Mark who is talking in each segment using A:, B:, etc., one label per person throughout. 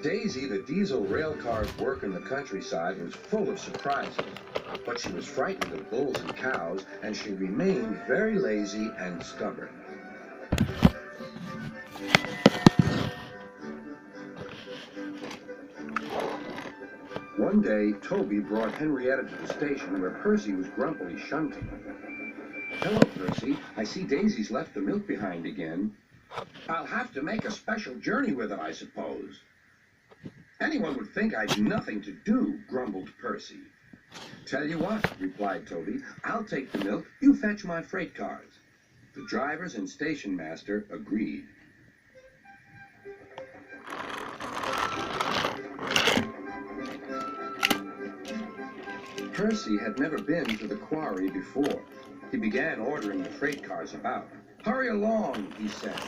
A: Daisy, the diesel rail car's work in the countryside, was full of surprises, but she was frightened of bulls and cows, and she remained very lazy and stubborn. One day, Toby brought Henrietta to the station where Percy was grumpily shunting. "Hello, Percy. I see Daisy's left the milk behind again." "I'll have to make a special journey with it, I suppose." "Anyone would think I'd nothing to do," grumbled Percy. "Tell you what," replied Toby, "I'll take the milk, you fetch my freight cars." The drivers and station master agreed. Percy had never been to the quarry before. He began ordering the freight cars about. "Hurry along," he said.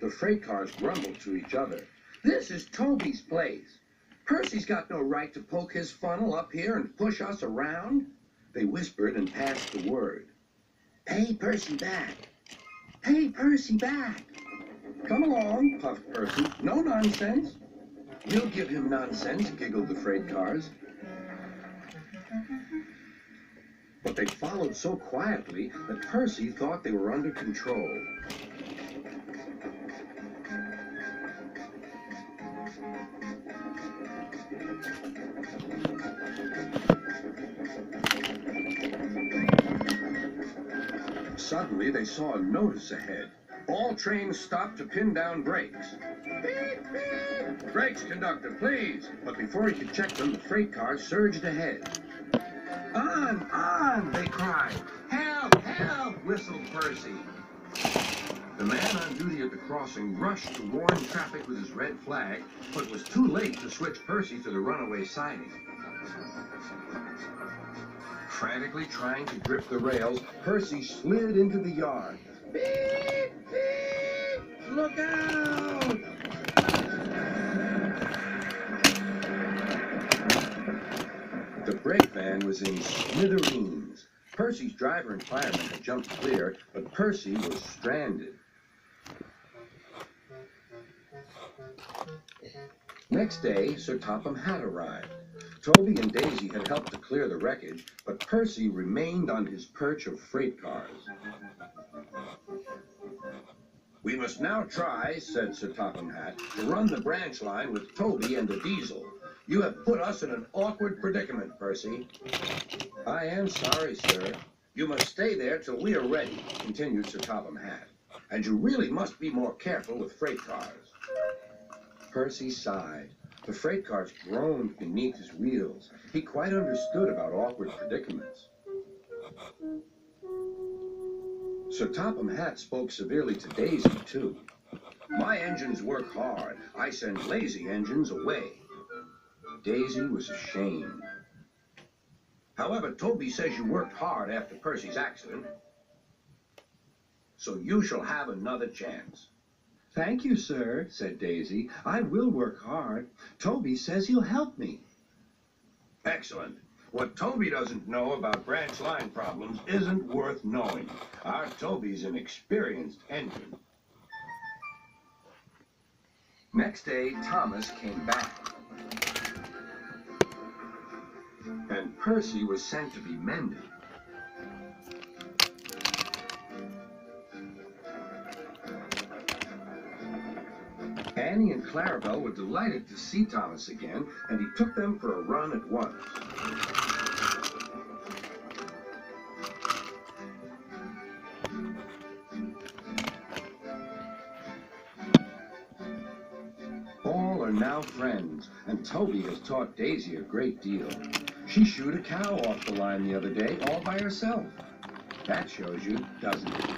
A: The freight cars grumbled to each other. "This is Toby's place. Percy's got no right to poke his funnel up here and push us around." They whispered and passed the word. "Pay Percy back. Pay Percy back." "Come along," puffed Percy. "No nonsense." "We'll give him nonsense," giggled the freight cars. But they followed so quietly that Percy thought they were under control. Suddenly, they saw a notice ahead. "All trains stop to pin down brakes." "Beep, beep." "Brakes, conductor, please." But before he could check them, the freight car surged ahead. On, they cried. "Help, help," whistled Percy. The man on duty at the crossing rushed to warn traffic with his red flag, but was too late to switch Percy to the runaway siding. Frantically trying to grip the rails, Percy slid into the yard. "Beep, beep, look out!" The brake van was in smithereens. Percy's driver and fireman had jumped clear, but Percy was stranded. Next day, Sir Topham had arrived. Toby and Daisy had helped to clear the wreckage, but Percy remained on his perch of freight cars. "We must now try," said Sir Topham Hatt, "to run the branch line with Toby and the diesel. You have put us in an awkward predicament, Percy." "I am sorry, sir." "You must stay there till we are ready," continued Sir Topham Hatt. "And you really must be more careful with freight cars." Percy sighed. The freight cars groaned beneath his wheels. He quite understood about awkward predicaments. Sir Topham Hatt spoke severely to Daisy, too. "My engines work hard. I send lazy engines away." Daisy was ashamed. "However, Toby says you worked hard after Percy's accident, so you shall have another chance." "Thank you, sir," said Daisy. "I will work hard. Toby says he'll help me." "Excellent. What Toby doesn't know about branch line problems isn't worth knowing. Our Toby's an experienced engine." Next day, Thomas came back, and Percy was sent to be mended. Annie and Clarabelle were delighted to see Thomas again, and he took them for a run at once. All are now friends, and Toby has taught Daisy a great deal. She shooed a cow off the line the other day all by herself. That shows you, doesn't it?